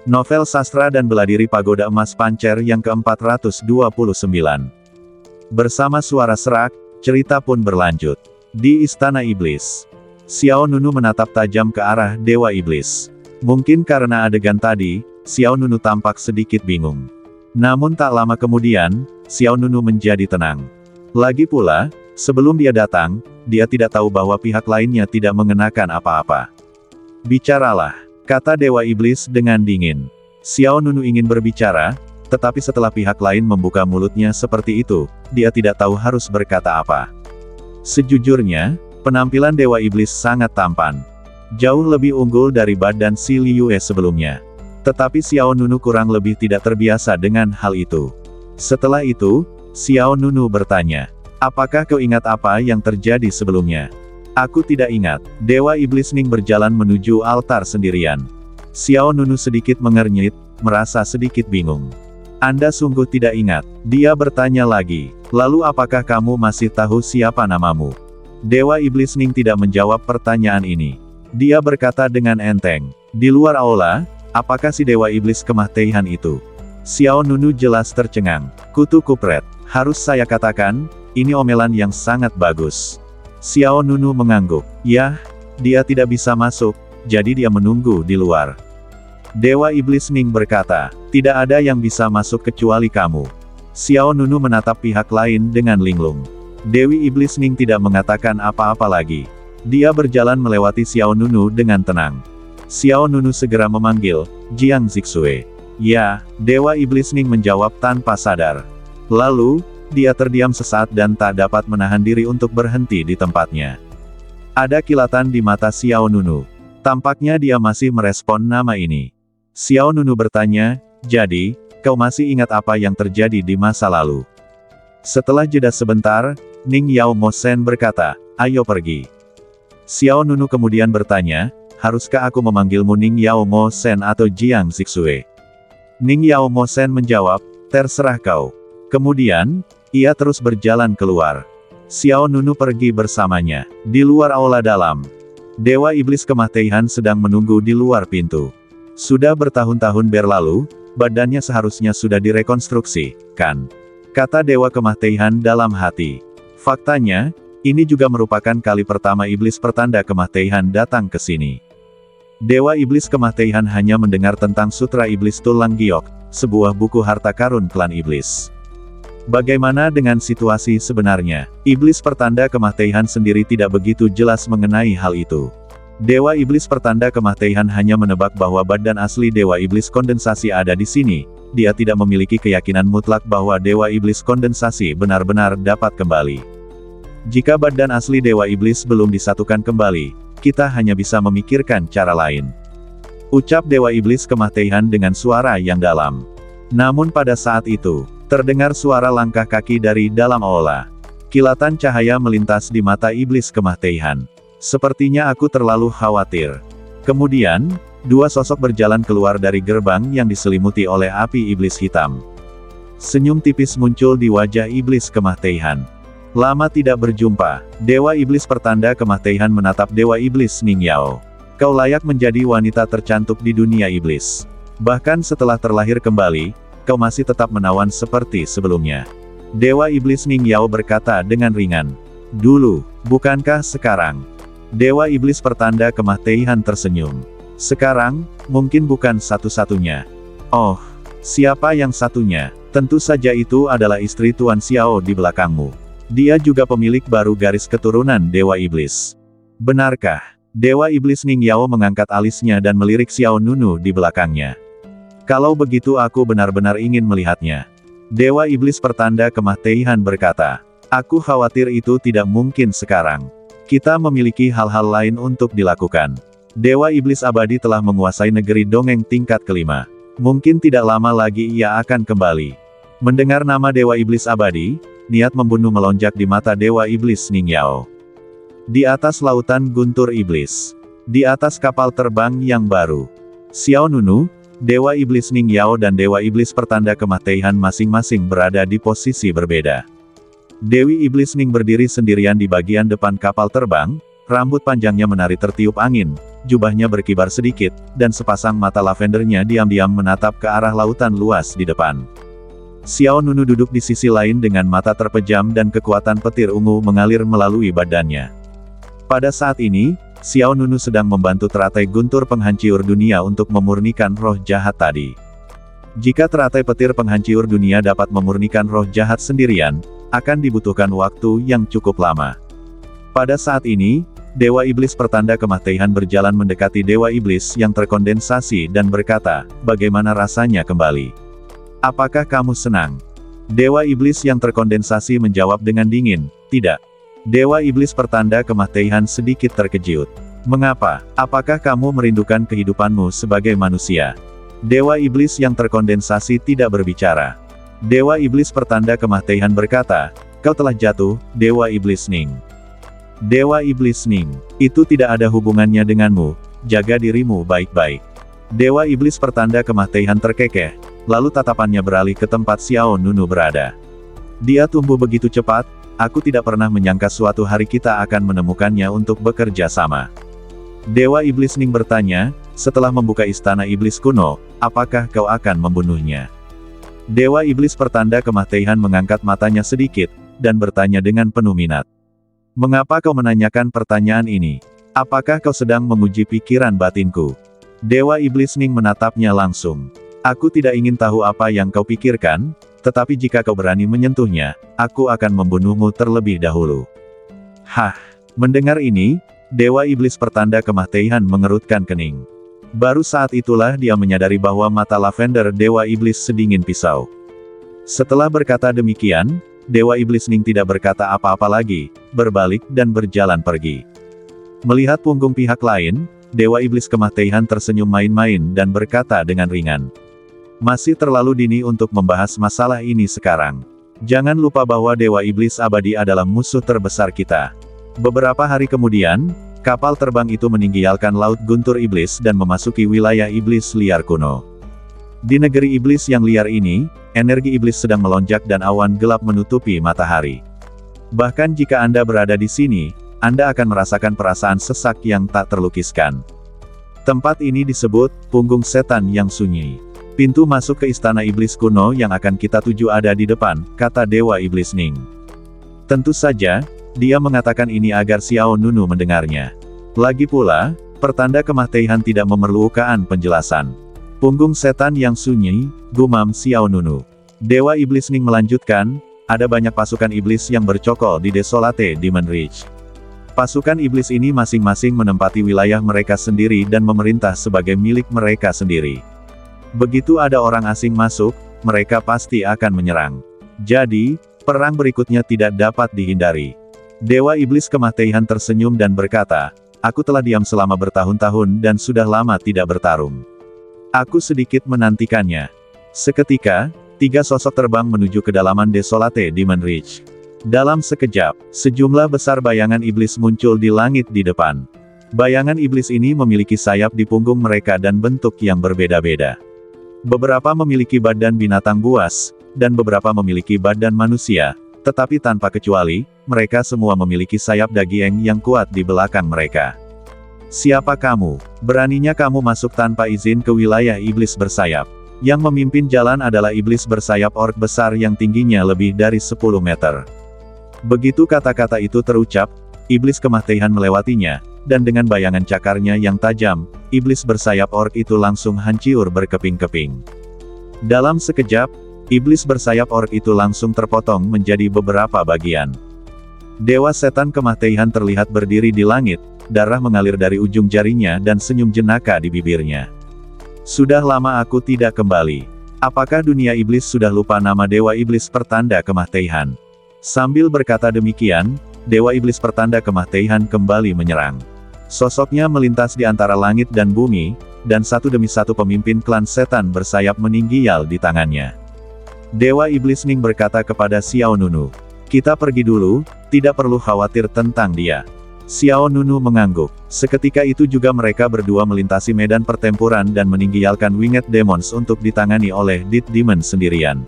Novel sastra dan bela diri Pagoda Emas Pancer yang ke-429. Bersama suara serak, cerita pun berlanjut. Di Istana Iblis, Xiao Nunu menatap tajam ke arah Dewa Iblis. Mungkin karena adegan tadi, Xiao Nunu tampak sedikit bingung. Namun tak lama kemudian, Xiao Nunu menjadi tenang. Lagi pula, sebelum dia datang, dia tidak tahu bahwa pihak lainnya tidak mengenakan apa-apa. Bicaralah, kata Dewa Iblis dengan dingin. Xiao Nunu ingin berbicara, tetapi setelah pihak lain membuka mulutnya seperti itu, dia tidak tahu harus berkata apa. Sejujurnya, penampilan Dewa Iblis sangat tampan. Jauh lebih unggul dari badan si Liyue sebelumnya. Tetapi Xiao Nunu kurang lebih tidak terbiasa dengan hal itu. Setelah itu, Xiao Nunu bertanya, "Apakah kau ingat apa yang terjadi sebelumnya?" "Aku tidak ingat." Dewa Iblis Ning berjalan menuju altar sendirian. Xiao Nunu sedikit mengernyit, merasa sedikit bingung. "Anda sungguh tidak ingat?" Dia bertanya lagi. "Lalu apakah kamu masih tahu siapa namamu?" Dewa Iblis Ning tidak menjawab pertanyaan ini. Dia berkata dengan enteng, "Di luar aula, apakah si Dewa Iblis Kemah Teihan itu?" Xiao Nunu jelas tercengang. "Kutu kupret, harus saya katakan, ini omelan yang sangat bagus." Xiao Nunu mengangguk. "Yah, dia tidak bisa masuk, jadi dia menunggu di luar." Dewa Iblis Ning berkata, "Tidak ada yang bisa masuk kecuali kamu." Xiao Nunu menatap pihak lain dengan linglung. Dewi Iblis Ning tidak mengatakan apa-apa lagi. Dia berjalan melewati Xiao Nunu dengan tenang. Xiao Nunu segera memanggil, "Jiang Zixue." "Ya," Dewa Iblis Ning menjawab tanpa sadar. Lalu, dia terdiam sesaat dan tak dapat menahan diri untuk berhenti di tempatnya. Ada kilatan di mata Xiao Nunu. Tampaknya dia masih merespon nama ini. Xiao Nunu bertanya, "Jadi, kau masih ingat apa yang terjadi di masa lalu?" Setelah jeda sebentar, Ning Yao Mo Sen berkata, "Ayo pergi." Xiao Nunu kemudian bertanya, "Haruskah aku memanggilmu Ning Yao Mo Sen atau Jiang Zixue?" Ning Yao Mo Sen menjawab, "Terserah kau." Kemudian, ia terus berjalan keluar. Xiao Nunu pergi bersamanya. Di luar aula dalam, Dewa Iblis Kemah Teihan sedang menunggu di luar pintu. Sudah bertahun-tahun berlalu, badannya seharusnya sudah direkonstruksi, kan? Kata Dewa Kemah Teihan dalam hati. Faktanya, ini juga merupakan kali pertama Iblis Pertanda Kemah Teihan datang ke sini. Dewa Iblis Kemah Teihan hanya mendengar tentang Sutra Iblis Tulang Giok, sebuah buku harta karun klan Iblis. Bagaimana dengan situasi sebenarnya? Iblis Pertanda Kemah Teihan sendiri tidak begitu jelas mengenai hal itu. Dewa Iblis Pertanda Kemah Teihan hanya menebak bahwa badan asli Dewa Iblis Kondensasi ada di sini. Dia tidak memiliki keyakinan mutlak bahwa Dewa Iblis Kondensasi benar-benar dapat kembali. Jika badan asli Dewa Iblis belum disatukan kembali, kita hanya bisa memikirkan cara lain. Ucap Dewa Iblis Kemah Teihan dengan suara yang dalam. Namun pada saat itu, terdengar suara langkah kaki dari dalam aula. Kilatan cahaya melintas di mata Iblis Kemah Teihan. "Sepertinya aku terlalu khawatir." Kemudian, dua sosok berjalan keluar dari gerbang yang diselimuti oleh api iblis hitam. Senyum tipis muncul di wajah Iblis Kemah Teihan. "Lama tidak berjumpa." Dewa Iblis Pertanda Kemah Teihan menatap Dewa Iblis Ning Yao. "Kau layak menjadi wanita tercantik di dunia iblis. Bahkan setelah terlahir kembali, kau masih tetap menawan seperti sebelumnya." Dewa Iblis Ning Yao berkata dengan ringan. "Dulu, bukankah sekarang?" Dewa Iblis Pertanda Kemah Teihan tersenyum. "Sekarang, mungkin bukan satu-satunya." "Oh, siapa yang satunya?" "Tentu saja itu adalah istri Tuan Xiao di belakangmu. Dia juga pemilik baru garis keturunan Dewa Iblis." "Benarkah?" Dewa Iblis Ning Yao mengangkat alisnya dan melirik Xiao Nunu di belakangnya. "Kalau begitu aku benar-benar ingin melihatnya." Dewa Iblis Pertanda Kemah Teihan berkata, "Aku khawatir itu tidak mungkin sekarang. Kita memiliki hal-hal lain untuk dilakukan." Dewa Iblis Abadi telah menguasai negeri dongeng tingkat kelima. Mungkin tidak lama lagi ia akan kembali. Mendengar nama Dewa Iblis Abadi, niat membunuh melonjak di mata Dewa Iblis Ning Yao. Di atas lautan guntur iblis. Di atas kapal terbang yang baru. Xiao Nunu, Dewa Iblis Ning Yao dan Dewa Iblis Pertanda Kemah Teihan masing-masing berada di posisi berbeda. Dewi Iblis Ning berdiri sendirian di bagian depan kapal terbang, Rambut panjangnya menari tertiup angin, jubahnya berkibar sedikit, dan sepasang mata lavendernya diam-diam menatap ke arah lautan luas di depan. Xiao Nunu duduk di sisi lain dengan mata terpejam dan kekuatan petir ungu mengalir melalui badannya. Pada saat ini, Xiao Nunu sedang membantu teratai guntur penghancur dunia untuk memurnikan roh jahat tadi. Jika teratai petir penghancur dunia dapat memurnikan roh jahat sendirian, akan dibutuhkan waktu yang cukup lama. Pada saat ini, Dewa Iblis pertanda kematian berjalan mendekati Dewa Iblis yang terkondensasi dan berkata, "Bagaimana rasanya kembali? Apakah kamu senang?" Dewa Iblis yang terkondensasi menjawab dengan dingin, "Tidak." Dewa Iblis pertanda kematian sedikit terkejut. "Mengapa? Apakah kamu merindukan kehidupanmu sebagai manusia?" Dewa Iblis yang terkondensasi tidak berbicara. Dewa Iblis pertanda kematian berkata, "Kau telah jatuh, Dewa Iblis Ning." Dewa Iblis Ning, itu tidak ada hubungannya denganmu, jaga dirimu baik-baik. Dewa Iblis pertanda kematian terkekeh, lalu tatapannya beralih ke tempat Xiao Nunu berada. "Dia tumbuh begitu cepat, aku tidak pernah menyangka suatu hari kita akan menemukannya untuk bekerja sama." Dewa Iblis Ning bertanya, "Setelah membuka istana iblis kuno, apakah kau akan membunuhnya?" Dewa Iblis pertanda kematian mengangkat matanya sedikit, dan bertanya dengan penuh minat. "Mengapa kau menanyakan pertanyaan ini? Apakah kau sedang menguji pikiran batinku?" Dewa Iblis Ning menatapnya langsung. "Aku tidak ingin tahu apa yang kau pikirkan, tetapi jika kau berani menyentuhnya, aku akan membunuhmu terlebih dahulu." Hah! Mendengar ini, Dewa Iblis pertanda kematian mengerutkan kening. Baru saat itulah dia menyadari bahwa mata lavender Dewa Iblis sedingin pisau. Setelah berkata demikian, Dewa Iblis Ning tidak berkata apa-apa lagi, berbalik dan berjalan pergi. Melihat punggung pihak lain, Dewa Iblis kematian tersenyum main-main dan berkata dengan ringan, "Masih terlalu dini untuk membahas masalah ini sekarang. Jangan lupa bahwa Dewa Iblis abadi adalah musuh terbesar kita." Beberapa hari kemudian, kapal terbang itu meninggalkan Laut Guntur Iblis dan memasuki wilayah iblis liar kuno. Di negeri iblis yang liar ini, energi iblis sedang melonjak dan awan gelap menutupi matahari. Bahkan jika Anda berada di sini, Anda akan merasakan perasaan sesak yang tak terlukiskan. Tempat ini disebut, punggung setan yang sunyi. "Pintu masuk ke istana iblis kuno yang akan kita tuju ada di depan," kata Dewa Iblis Ning. Tentu saja, dia mengatakan ini agar Xiao Nunu mendengarnya. Lagi pula, pertanda kematian tidak memerlukan penjelasan. "Punggung setan yang sunyi," gumam Xiao Nunu. Dewa Iblis Ning melanjutkan, "Ada banyak pasukan iblis yang bercokol di Desolate Demon Reach. Pasukan iblis ini masing-masing menempati wilayah mereka sendiri dan memerintah sebagai milik mereka sendiri. Begitu ada orang asing masuk, mereka pasti akan menyerang. Jadi, perang berikutnya tidak dapat dihindari." Dewa Iblis kematian tersenyum dan berkata, "Aku telah diam selama bertahun-tahun dan sudah lama tidak bertarung. Aku sedikit menantikannya." Seketika, 3 sosok terbang menuju kedalaman Desolate Demon Reach. Dalam sekejap, sejumlah besar bayangan iblis muncul di langit di depan. Bayangan iblis ini memiliki sayap di punggung mereka dan bentuk yang berbeda-beda. Beberapa memiliki badan binatang buas, dan beberapa memiliki badan manusia, tetapi tanpa kecuali, mereka semua memiliki sayap daging yang kuat di belakang mereka. "Siapa kamu? Beraninya kamu masuk tanpa izin ke wilayah iblis bersayap?" Yang memimpin jalan adalah iblis bersayap ork besar yang tingginya lebih dari 10 meter. Begitu kata-kata itu terucap, iblis kematian melewatinya, dan dengan bayangan cakarnya yang tajam, iblis bersayap ork itu langsung hancur berkeping-keping. Dalam sekejap, iblis bersayap ork itu langsung terpotong menjadi beberapa bagian. Dewa setan kematian terlihat berdiri di langit, darah mengalir dari ujung jarinya dan senyum jenaka di bibirnya. "Sudah lama aku tidak kembali. Apakah dunia iblis sudah lupa nama Dewa Iblis pertanda kematian?" Sambil berkata demikian, Dewa Iblis pertanda kematian kembali menyerang. Sosoknya melintas di antara langit dan bumi, dan satu demi satu pemimpin klan setan bersayap meninggial di tangannya. Dewa Iblis Ning berkata kepada Xiao Nunu, "Kita pergi dulu, tidak perlu khawatir tentang dia." Xiao Nunu mengangguk. Seketika itu juga mereka berdua melintasi medan pertempuran dan meninggalkan Winged Demons untuk ditangani oleh Dead Demon sendirian.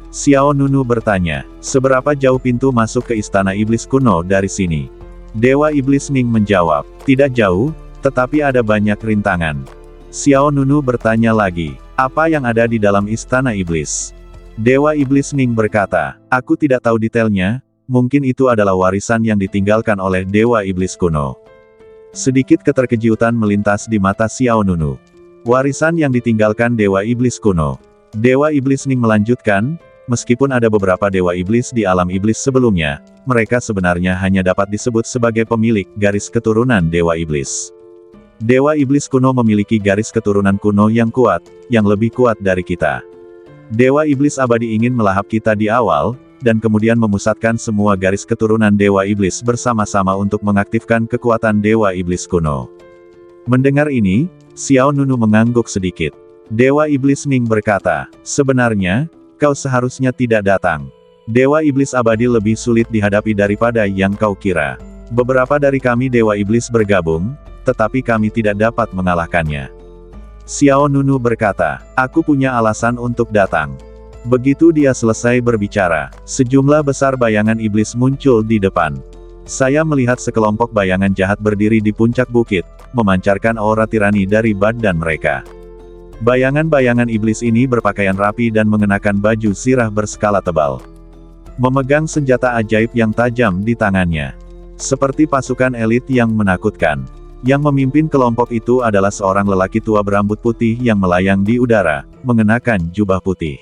Xiao Nunu bertanya, "Seberapa jauh pintu masuk ke istana iblis kuno dari sini?" Dewa Iblis Ning menjawab, tidak jauh, tetapi ada banyak rintangan. Xiao Nunu bertanya lagi, apa yang ada di dalam istana iblis? Dewa Iblis Ning berkata, aku tidak tahu detailnya, mungkin itu adalah warisan yang ditinggalkan oleh Dewa Iblis kuno. Sedikit keterkejutan melintas di mata Xiao Nunu. Warisan yang ditinggalkan Dewa Iblis kuno. Dewa Iblis Ning melanjutkan, meskipun ada beberapa Dewa Iblis di alam iblis sebelumnya, mereka sebenarnya hanya dapat disebut sebagai pemilik garis keturunan Dewa Iblis. Dewa Iblis kuno memiliki garis keturunan kuno yang kuat, yang lebih kuat dari kita. Dewa Iblis abadi ingin melahap kita di awal, dan kemudian memusatkan semua garis keturunan Dewa Iblis bersama-sama untuk mengaktifkan kekuatan Dewa Iblis kuno. Mendengar ini, Xiao Nunu mengangguk sedikit. Dewa Iblis Ning berkata, sebenarnya, kau seharusnya tidak datang. Dewa Iblis abadi lebih sulit dihadapi daripada yang kau kira. Beberapa dari kami Dewa Iblis bergabung, tetapi kami tidak dapat mengalahkannya. Xiao Nunu berkata, aku punya alasan untuk datang. Begitu dia selesai berbicara, sejumlah besar bayangan iblis muncul di depan. Saya melihat sekelompok bayangan jahat berdiri di puncak bukit, memancarkan aura tirani dari badan mereka. Bayangan-bayangan iblis ini berpakaian rapi dan mengenakan baju sirah berskala tebal. Memegang senjata ajaib yang tajam di tangannya. Seperti pasukan elit yang menakutkan. Yang memimpin kelompok itu adalah seorang lelaki tua berambut putih yang melayang di udara, mengenakan jubah putih.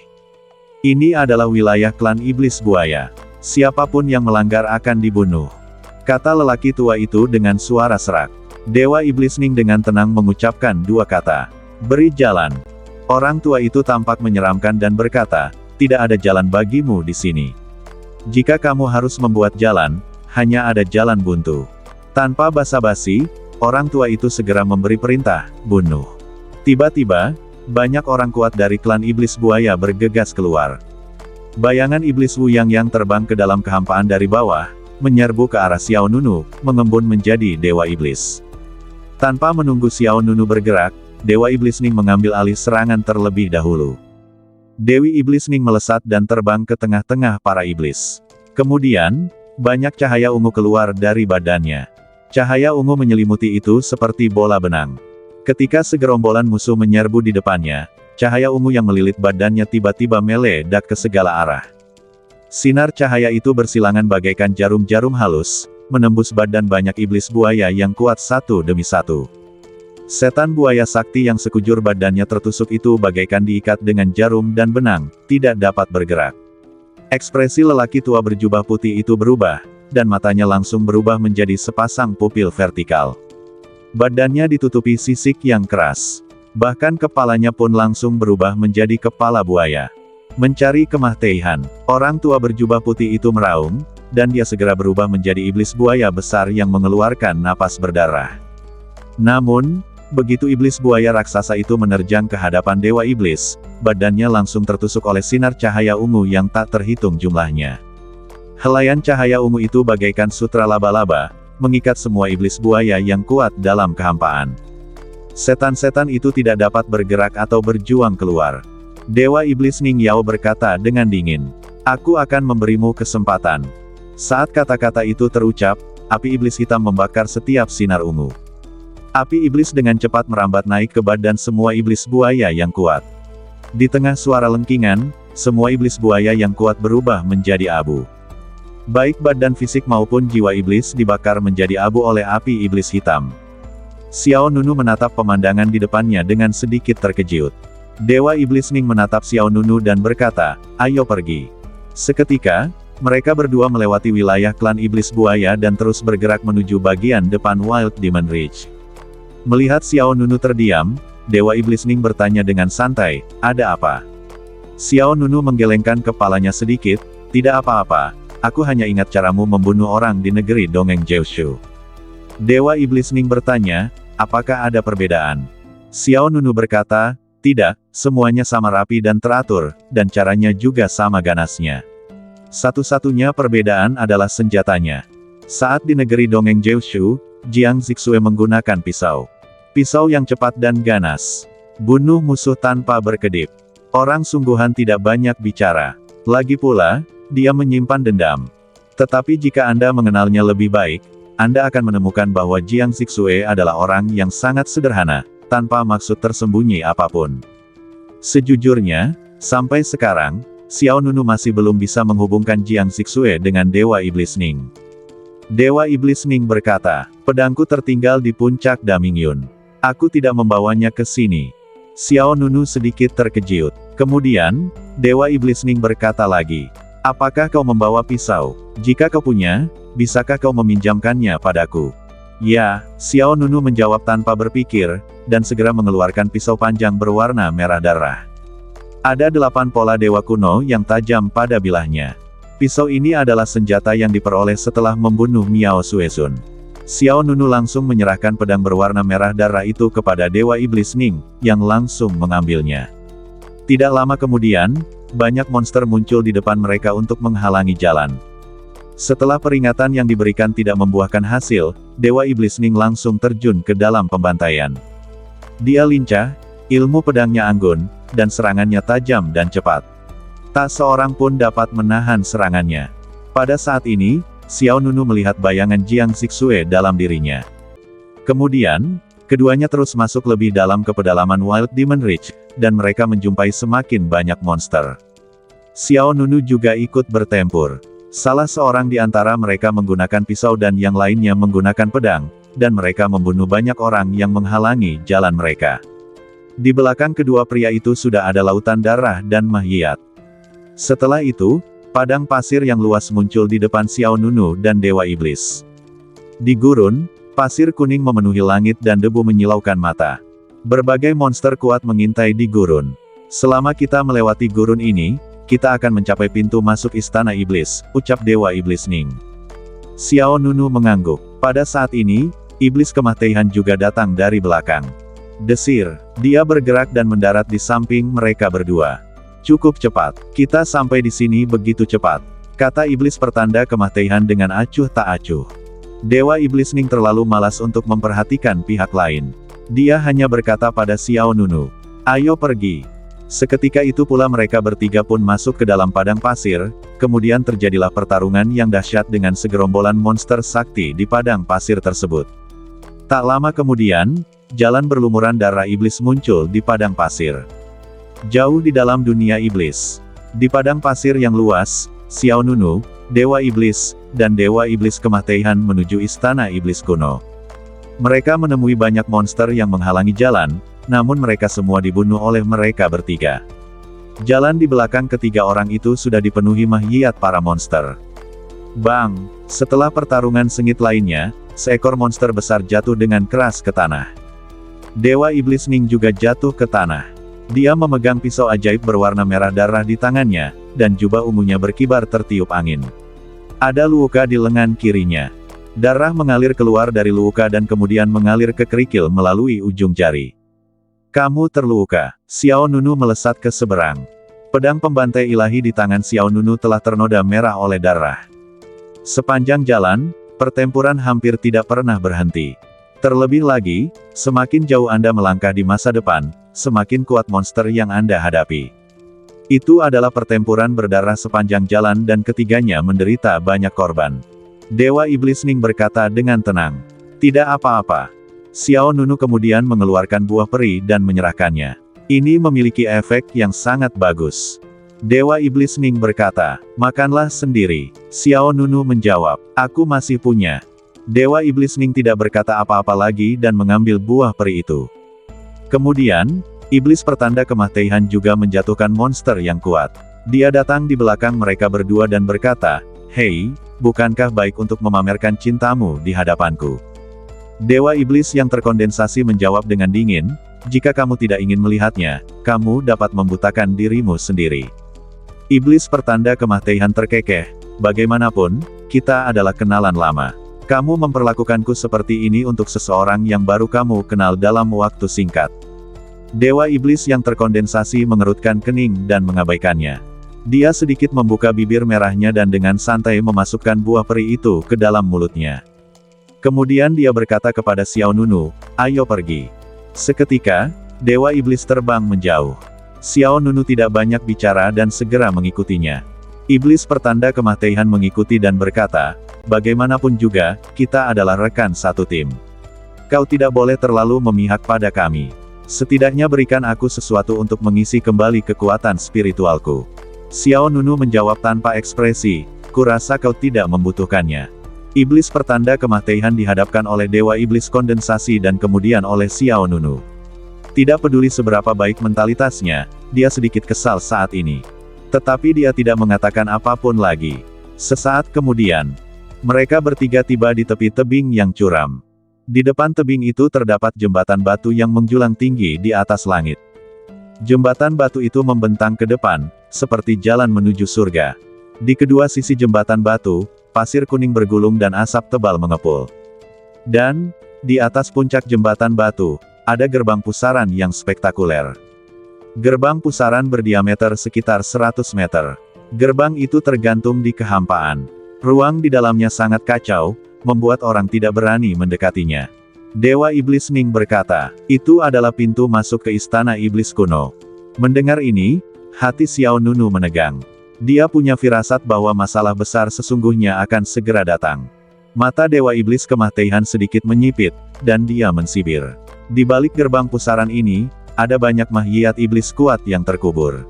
Ini adalah wilayah klan iblis buaya. Siapapun yang melanggar akan dibunuh. Kata lelaki tua itu dengan suara serak. Dewa Iblis Ning dengan tenang mengucapkan dua kata. Beri jalan. Orang tua itu tampak menyeramkan dan berkata, tidak ada jalan bagimu di sini. Jika kamu harus membuat jalan, hanya ada jalan buntu. Tanpa basa-basi, orang tua itu segera memberi perintah, bunuh. Tiba-tiba, banyak orang kuat dari klan iblis buaya bergegas keluar. Bayangan iblis Wu yang terbang ke dalam kehampaan dari bawah, menyerbu ke arah Xiao Nunu, mengembun menjadi Dewa Iblis. Tanpa menunggu Xiao Nunu bergerak, Dewa Iblis Ning mengambil alih serangan terlebih dahulu. Dewi Iblis Ning melesat dan terbang ke tengah-tengah para iblis. Kemudian, banyak cahaya ungu keluar dari badannya. Cahaya ungu menyelimuti itu seperti bola benang. Ketika segerombolan musuh menyerbu di depannya, cahaya ungu yang melilit badannya tiba-tiba meledak ke segala arah. Sinar cahaya itu bersilangan bagaikan jarum-jarum halus, menembus badan banyak iblis buaya yang kuat satu demi satu. Setan buaya sakti yang sekujur badannya tertusuk itu bagaikan diikat dengan jarum dan benang, tidak dapat bergerak. Ekspresi lelaki tua berjubah putih itu berubah, dan matanya langsung berubah menjadi sepasang pupil vertikal. Badannya ditutupi sisik yang keras. Bahkan kepalanya pun langsung berubah menjadi kepala buaya. Mencari kemah-teihan, orang tua berjubah putih itu meraung, dan dia segera berubah menjadi iblis buaya besar yang mengeluarkan napas berdarah. Namun, begitu iblis buaya raksasa itu menerjang ke hadapan Dewa Iblis, badannya langsung tertusuk oleh sinar cahaya ungu yang tak terhitung jumlahnya. Helaian cahaya ungu itu bagaikan sutra laba-laba, mengikat semua iblis buaya yang kuat dalam kehampaan. Setan-setan itu tidak dapat bergerak atau berjuang keluar. Dewa Iblis Ning Yao berkata dengan dingin, aku akan memberimu kesempatan. Saat kata-kata itu terucap, api iblis hitam membakar setiap sinar ungu. Api iblis dengan cepat merambat naik ke badan semua iblis buaya yang kuat. Di tengah suara lengkingan, semua iblis buaya yang kuat berubah menjadi abu. Baik badan fisik maupun jiwa iblis dibakar menjadi abu oleh api iblis hitam. Xiao Nunu menatap pemandangan di depannya dengan sedikit terkejut. Dewa Iblis Ning menatap Xiao Nunu dan berkata, ayo pergi. Seketika, mereka berdua melewati wilayah klan iblis buaya dan terus bergerak menuju bagian depan Wild Demon Ridge. Melihat Xiao Nunu terdiam, Dewa Iblis Ning bertanya dengan santai, ada apa? Xiao Nunu menggelengkan kepalanya sedikit, tidak apa-apa, aku hanya ingat caramu membunuh orang di negeri dongeng Jiushu. Dewa Iblis Ning bertanya, apakah ada perbedaan? Xiao Nunu berkata, tidak, semuanya sama rapi dan teratur, dan caranya juga sama ganasnya. Satu-satunya perbedaan adalah senjatanya. Saat di negeri dongeng Jiushu, Jiang Zixue menggunakan pisau. Pisau yang cepat dan ganas. Bunuh musuh tanpa berkedip. Orang sungguhan tidak banyak bicara. Lagi pula, dia menyimpan dendam. Tetapi jika Anda mengenalnya lebih baik, Anda akan menemukan bahwa Jiang Zixue adalah orang yang sangat sederhana, tanpa maksud tersembunyi apapun. Sejujurnya, sampai sekarang, Xiao Nunu masih belum bisa menghubungkan Jiang Zixue dengan Dewa Iblis Ning. Dewa Iblis Ning berkata, pedangku tertinggal di puncak Damingyun. Aku tidak membawanya ke sini. Xiao Nunu sedikit terkejut. Kemudian, Dewa Iblis Ning berkata lagi, apakah kau membawa pisau? Jika kau punya, bisakah kau meminjamkannya padaku? Ya, Xiao Nunu menjawab tanpa berpikir, dan segera mengeluarkan pisau panjang berwarna merah darah. Ada 8 pola dewa kuno yang tajam pada bilahnya. Pisau ini adalah senjata yang diperoleh setelah membunuh Miao Suezun. Xiao Nunu langsung menyerahkan pedang berwarna merah darah itu kepada Dewa Iblis Ning, yang langsung mengambilnya. Tidak lama kemudian, banyak monster muncul di depan mereka untuk menghalangi jalan. Setelah peringatan yang diberikan tidak membuahkan hasil, Dewa Iblis Ning langsung terjun ke dalam pembantaian. Dia lincah, ilmu pedangnya anggun, dan serangannya tajam dan cepat. Tak seorang pun dapat menahan serangannya. Pada saat ini, Xiao Nunu melihat bayangan Jiang Zixue dalam dirinya. Kemudian, keduanya terus masuk lebih dalam ke pedalaman Wild Demon Ridge, dan mereka menjumpai semakin banyak monster. Xiao Nunu juga ikut bertempur. Salah seorang di antara mereka menggunakan pisau dan yang lainnya menggunakan pedang, dan mereka membunuh banyak orang yang menghalangi jalan mereka. Di belakang kedua pria itu sudah ada lautan darah dan mahyat. Setelah itu, padang pasir yang luas muncul di depan Xiao Nunu dan Dewa Iblis. Di gurun, pasir kuning memenuhi langit dan debu menyilaukan mata. Berbagai monster kuat mengintai di gurun. Selama kita melewati gurun ini, kita akan mencapai pintu masuk Istana Iblis, ucap Dewa Iblis Ning. Xiao Nunu mengangguk. Pada saat ini, Iblis Kematian juga datang dari belakang. Desir, dia bergerak dan mendarat di samping mereka berdua. Cukup cepat, kita sampai di sini begitu cepat, kata Iblis Pertanda Kematian dengan acuh tak acuh. Dewa Iblis Ning terlalu malas untuk memperhatikan pihak lain. Dia hanya berkata pada Xiao Nunu, ayo pergi. Seketika itu pula mereka bertiga pun masuk ke dalam padang pasir, kemudian terjadilah pertarungan yang dahsyat dengan segerombolan monster sakti di padang pasir tersebut. Tak lama kemudian, jalan berlumuran darah iblis muncul di padang pasir. Jauh di dalam dunia iblis. Di padang pasir yang luas, Xiao Nunu, Dewa Iblis, dan Dewa Iblis Kematian menuju Istana Iblis kuno. Mereka menemui banyak monster yang menghalangi jalan, namun mereka semua dibunuh oleh mereka bertiga. Jalan di belakang ketiga orang itu sudah dipenuhi mahyat para monster. Bang! Setelah pertarungan sengit lainnya, seekor monster besar jatuh dengan keras ke tanah. Dewa Iblis Ning juga jatuh ke tanah. Dia memegang pisau ajaib berwarna merah darah di tangannya, dan jubah ungunya berkibar tertiup angin. Ada luka di lengan kirinya. Darah mengalir keluar dari luka dan kemudian mengalir ke kerikil melalui ujung jari. Kamu terluka. Xiao Nunu melesat ke seberang. Pedang pembantai ilahi di tangan Xiao Nunu telah ternoda merah oleh darah. Sepanjang jalan, pertempuran hampir tidak pernah berhenti. Terlebih lagi, semakin jauh Anda melangkah di masa depan, semakin kuat monster yang Anda hadapi. Itu adalah pertempuran berdarah sepanjang jalan dan ketiganya menderita banyak korban. Dewa Iblis Ning berkata dengan tenang. Tidak apa-apa. Xiao Nunu kemudian mengeluarkan buah peri dan menyerahkannya. Ini memiliki efek yang sangat bagus. Dewa Iblis Ning berkata, makanlah sendiri. Xiao Nunu menjawab, aku masih punya. Dewa Iblis Ning tidak berkata apa-apa lagi dan mengambil buah peri itu. Kemudian, Iblis Pertanda Kematian juga menjatuhkan monster yang kuat. Dia datang di belakang mereka berdua dan berkata, hei, bukankah baik untuk memamerkan cintamu di hadapanku? Dewa Iblis yang terkondensasi menjawab dengan dingin, jika kamu tidak ingin melihatnya, kamu dapat membutakan dirimu sendiri. Iblis Pertanda Kematian terkekeh, bagaimanapun, kita adalah kenalan lama. Kamu memperlakukanku seperti ini untuk seseorang yang baru kamu kenal dalam waktu singkat. Dewa Iblis yang terkondensasi mengerutkan kening dan mengabaikannya. Dia sedikit membuka bibir merahnya dan dengan santai memasukkan buah peri itu ke dalam mulutnya. Kemudian dia berkata kepada Xiao Nunu, ayo pergi. Seketika, Dewa Iblis terbang menjauh. Xiao Nunu tidak banyak bicara dan segera mengikutinya. Iblis pertanda kematian mengikuti dan berkata, bagaimanapun juga, kita adalah rekan satu tim. Kau tidak boleh terlalu memihak pada kami. Setidaknya berikan aku sesuatu untuk mengisi kembali kekuatan spiritualku. Xiao Nunu menjawab tanpa ekspresi, kurasa kau tidak membutuhkannya. Iblis pertanda kematian dihadapkan oleh Dewa Iblis Kondensasi dan kemudian oleh Xiao Nunu. Tidak peduli seberapa baik mentalitasnya, dia sedikit kesal saat ini. Tetapi dia tidak mengatakan apapun lagi. Sesaat kemudian, mereka bertiga tiba di tepi tebing yang curam. Di depan tebing itu terdapat jembatan batu yang menjulang tinggi di atas langit. Jembatan batu itu membentang ke depan, seperti jalan menuju surga. Di kedua sisi jembatan batu, pasir kuning bergulung dan asap tebal mengepul. Dan, di atas puncak jembatan batu, ada gerbang pusaran yang spektakuler. Gerbang pusaran berdiameter sekitar 100 meter. Gerbang itu tergantung di kehampaan. Ruang di dalamnya sangat kacau, membuat orang tidak berani mendekatinya. Dewa Iblis Ning berkata, itu adalah pintu masuk ke istana iblis kuno. Mendengar ini, hati Xiao Nunu menegang. Dia punya firasat bahwa masalah besar sesungguhnya akan segera datang. Mata Dewa Iblis Kematian sedikit menyipit, dan dia mensibir. Di balik gerbang pusaran ini, ada banyak makhluk iblis kuat yang terkubur.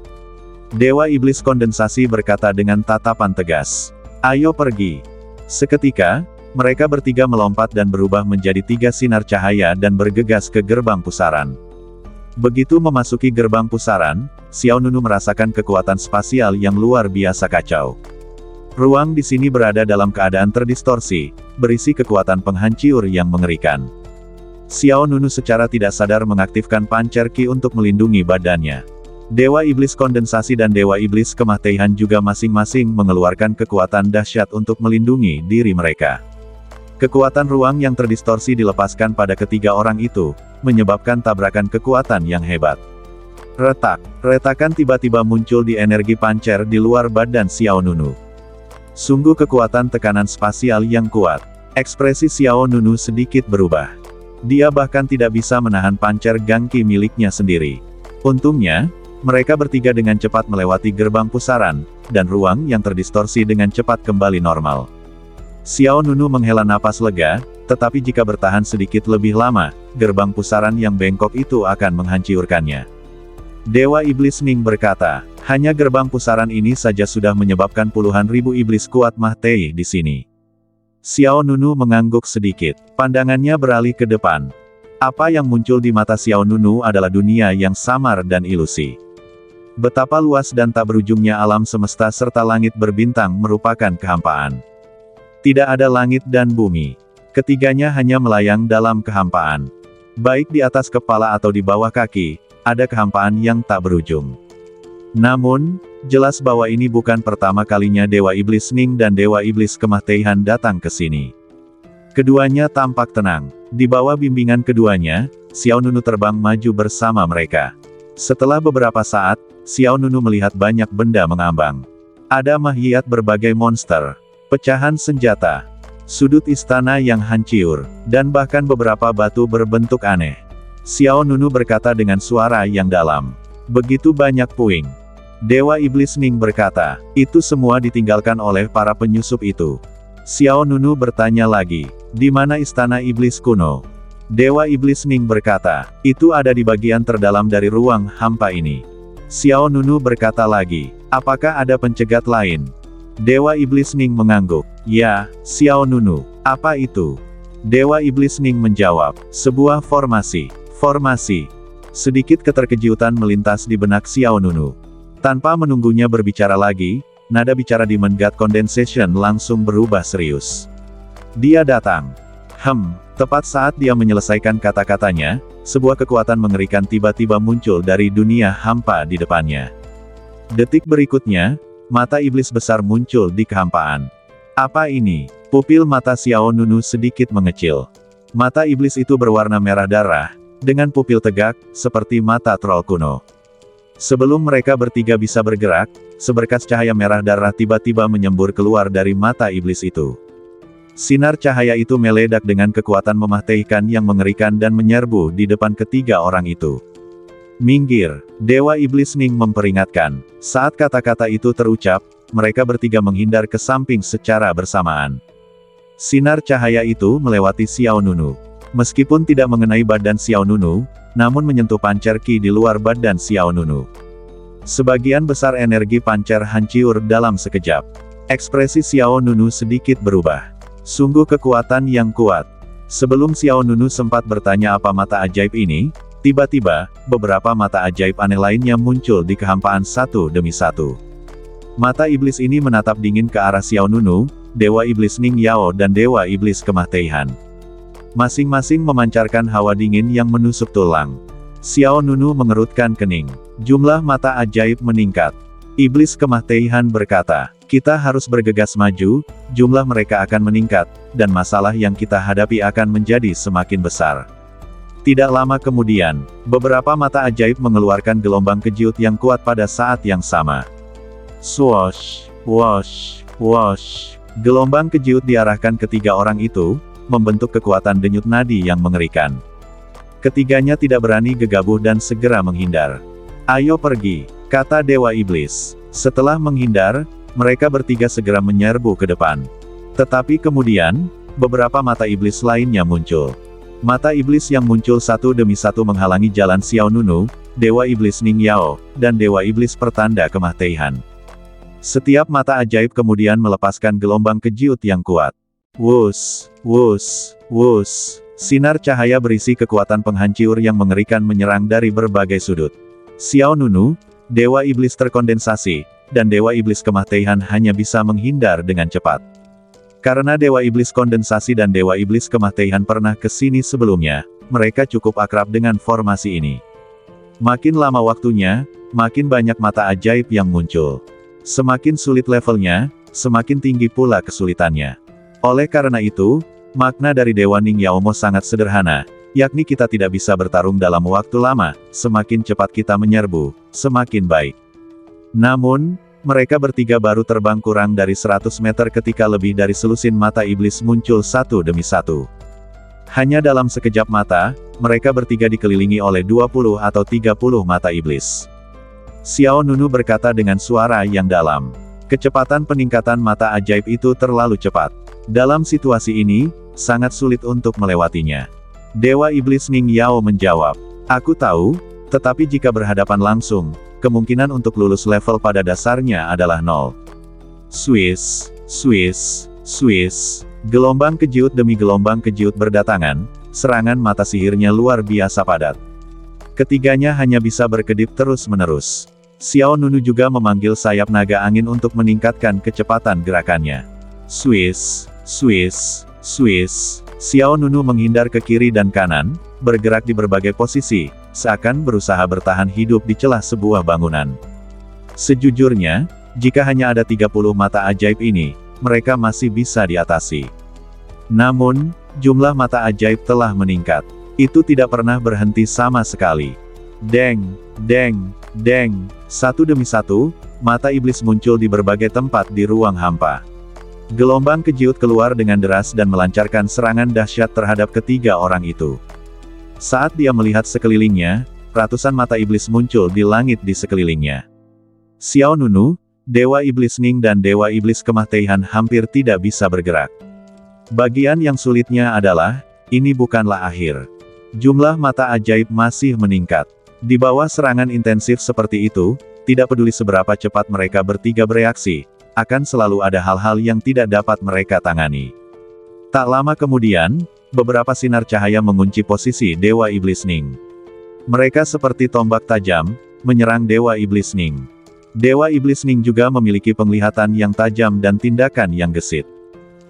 Dewa Iblis Kondensasi berkata dengan tatapan tegas, ayo pergi. Seketika, mereka bertiga melompat dan berubah menjadi 3 sinar cahaya dan bergegas ke gerbang pusaran. Begitu memasuki gerbang pusaran, Xiao Nunu merasakan kekuatan spasial yang luar biasa kacau. Ruang di sini berada dalam keadaan terdistorsi, berisi kekuatan penghancur yang mengerikan. Xiao Nunu secara tidak sadar mengaktifkan pancer Qi untuk melindungi badannya. Dewa Iblis Kondensasi dan Dewa Iblis Kematian juga masing-masing mengeluarkan kekuatan dahsyat untuk melindungi diri mereka. Kekuatan ruang yang terdistorsi dilepaskan pada ketiga orang itu, menyebabkan tabrakan kekuatan yang hebat. Retak, retakan tiba-tiba muncul di energi pancer di luar badan Xiao Nunu. Sungguh kekuatan tekanan spasial yang kuat. Ekspresi Xiao Nunu sedikit berubah. Dia bahkan tidak bisa menahan pancer gangki miliknya sendiri. Untungnya, mereka bertiga dengan cepat melewati gerbang pusaran, dan ruang yang terdistorsi dengan cepat kembali normal. Xiao Nunu menghela napas lega, tetapi jika bertahan sedikit lebih lama, gerbang pusaran yang bengkok itu akan menghancurkannya. Dewa Iblis Ning berkata, hanya gerbang pusaran ini saja sudah menyebabkan puluhan ribu iblis kuat Mahtei di sini. Xiao Nunu mengangguk sedikit. Pandangannya beralih ke depan. Apa yang muncul di mata Xiao Nunu adalah dunia yang samar dan ilusi. Betapa luas dan tak berujungnya alam semesta serta langit berbintang merupakan kehampaan. Tidak ada langit dan bumi. Ketiganya hanya melayang dalam kehampaan. Baik di atas kepala atau di bawah kaki, ada kehampaan yang tak berujung. Namun, jelas bahwa ini bukan pertama kalinya Dewa Iblis Ning dan Dewa Iblis Kematian datang ke sini. Keduanya tampak tenang. Di bawah bimbingan keduanya, Xiao Nunu terbang maju bersama mereka. Setelah beberapa saat, Xiao Nunu melihat banyak benda mengambang. Ada makhluk berbagai monster, pecahan senjata, sudut istana yang hancur, dan bahkan beberapa batu berbentuk aneh. Xiao Nunu berkata dengan suara yang dalam. Begitu banyak puing. Dewa Iblis Ning berkata, itu semua ditinggalkan oleh para penyusup itu. Xiao Nunu bertanya lagi, di mana istana iblis kuno? Dewa Iblis Ning berkata, itu ada di bagian terdalam dari ruang hampa ini. Xiao Nunu berkata lagi, apakah ada pencegat lain? Dewa Iblis Ning mengangguk, ya, Xiao Nunu, apa itu? Dewa Iblis Ning menjawab, sebuah formasi. Formasi. Sedikit keterkejutan melintas di benak Xiao Nunu. Tanpa menunggunya berbicara lagi, nada bicara Demon God Condensation langsung berubah serius. Dia datang. Tepat saat dia menyelesaikan kata-katanya, sebuah kekuatan mengerikan tiba-tiba muncul dari dunia hampa di depannya. Detik berikutnya, mata iblis besar muncul di kehampaan. Apa ini? Pupil mata Xiao Nunu sedikit mengecil. Mata iblis itu berwarna merah darah, dengan pupil tegak, seperti mata troll kuno. Sebelum mereka bertiga bisa bergerak, seberkas cahaya merah darah tiba-tiba menyembur keluar dari mata iblis itu. Sinar cahaya itu meledak dengan kekuatan mematikan yang mengerikan dan menyerbu di depan ketiga orang itu. Minggir, Dewa Iblis Ning memperingatkan. Saat kata-kata itu terucap, mereka bertiga menghindar ke samping secara bersamaan. Sinar cahaya itu melewati Xiao Nunu. Meskipun tidak mengenai badan Xiao Nunu, namun menyentuh pancar ki di luar badan Xiao Nunu. Sebagian besar energi pancar hancur dalam sekejap. Ekspresi Xiao Nunu sedikit berubah. Sungguh kekuatan yang kuat. Sebelum Xiao Nunu sempat bertanya apa mata ajaib ini, tiba-tiba, beberapa mata ajaib aneh lainnya muncul di kehampaan satu demi satu. Mata iblis ini menatap dingin ke arah Xiao Nunu, Dewa Iblis Ning Yao dan Dewa Iblis Kemah Teihan. Masing-masing memancarkan hawa dingin yang menusuk tulang. Xiao Nunu mengerutkan kening. Jumlah mata ajaib meningkat. Iblis Kemah Teihan berkata, kita harus bergegas maju, jumlah mereka akan meningkat, dan masalah yang kita hadapi akan menjadi semakin besar. Tidak lama kemudian, beberapa mata ajaib mengeluarkan gelombang kejut yang kuat pada saat yang sama. Swoosh, whoosh, whoosh. Gelombang kejut diarahkan ke tiga orang itu, membentuk kekuatan denyut nadi yang mengerikan. Ketiganya tidak berani gegabah dan segera menghindar. Ayo pergi, kata Dewa Iblis. Setelah menghindar, mereka bertiga segera menyerbu ke depan. Tetapi kemudian, beberapa mata iblis lainnya muncul. Mata iblis yang muncul satu demi satu menghalangi jalan Xiao Nunu, Dewa Iblis Ning Yao, dan Dewa Iblis Pertanda Kemah Teihan. Setiap mata ajaib kemudian melepaskan gelombang kejut yang kuat. Wus, wus, wus. Sinar cahaya berisi kekuatan penghancur yang mengerikan menyerang dari berbagai sudut. Xiao Nunu, Dewa Iblis terkondensasi, dan Dewa Iblis Kemah Teihan hanya bisa menghindar dengan cepat. Karena Dewa Iblis kondensasi dan Dewa Iblis Kemah Teihan pernah ke sini sebelumnya, mereka cukup akrab dengan formasi ini. Makin lama waktunya, makin banyak mata ajaib yang muncul. Semakin sulit levelnya, semakin tinggi pula kesulitannya. Oleh karena itu, makna dari Dewa Ning Yaomo sangat sederhana, yakni kita tidak bisa bertarung dalam waktu lama, semakin cepat kita menyerbu, semakin baik. Namun, mereka bertiga baru terbang kurang dari 100 meter ketika lebih dari selusin mata iblis muncul satu demi satu. Hanya dalam sekejap mata, mereka bertiga dikelilingi oleh 20 atau 30 mata iblis. Xiao Nunu berkata dengan suara yang dalam. Kecepatan peningkatan mata ajaib itu terlalu cepat. Dalam situasi ini, sangat sulit untuk melewatinya. Dewa Iblis Ning Yao menjawab, aku tahu, tetapi jika berhadapan langsung, kemungkinan untuk lulus level pada dasarnya adalah 0. Swiss, Swiss, Swiss. Gelombang kejut demi gelombang kejut berdatangan, serangan mata sihirnya luar biasa padat. Ketiganya hanya bisa berkedip terus-menerus. Xiao Nunu juga memanggil sayap naga angin untuk meningkatkan kecepatan gerakannya. Swiss, Swiss, Swiss. Xiao Nunu menghindar ke kiri dan kanan, bergerak di berbagai posisi, seakan berusaha bertahan hidup di celah sebuah bangunan. Sejujurnya, jika hanya ada 30 mata ajaib ini, mereka masih bisa diatasi. Namun, jumlah mata ajaib telah meningkat. Itu tidak pernah berhenti sama sekali. Deng, deng, deng. Satu demi satu, mata iblis muncul di berbagai tempat di ruang hampa. Gelombang kejut keluar dengan deras dan melancarkan serangan dahsyat terhadap ketiga orang itu. Saat dia melihat sekelilingnya, ratusan mata iblis muncul di langit di sekelilingnya. Xiao Nunu, Dewa Iblis Ning dan Dewa Iblis Kemah Teihan hampir tidak bisa bergerak. Bagian yang sulitnya adalah, ini bukanlah akhir. Jumlah mata ajaib masih meningkat. Di bawah serangan intensif seperti itu, tidak peduli seberapa cepat mereka bertiga bereaksi, akan selalu ada hal-hal yang tidak dapat mereka tangani. Tak lama kemudian, beberapa sinar cahaya mengunci posisi Dewa Iblis Ning. Mereka seperti tombak tajam, menyerang Dewa Iblis Ning. Dewa Iblis Ning juga memiliki penglihatan yang tajam dan tindakan yang gesit.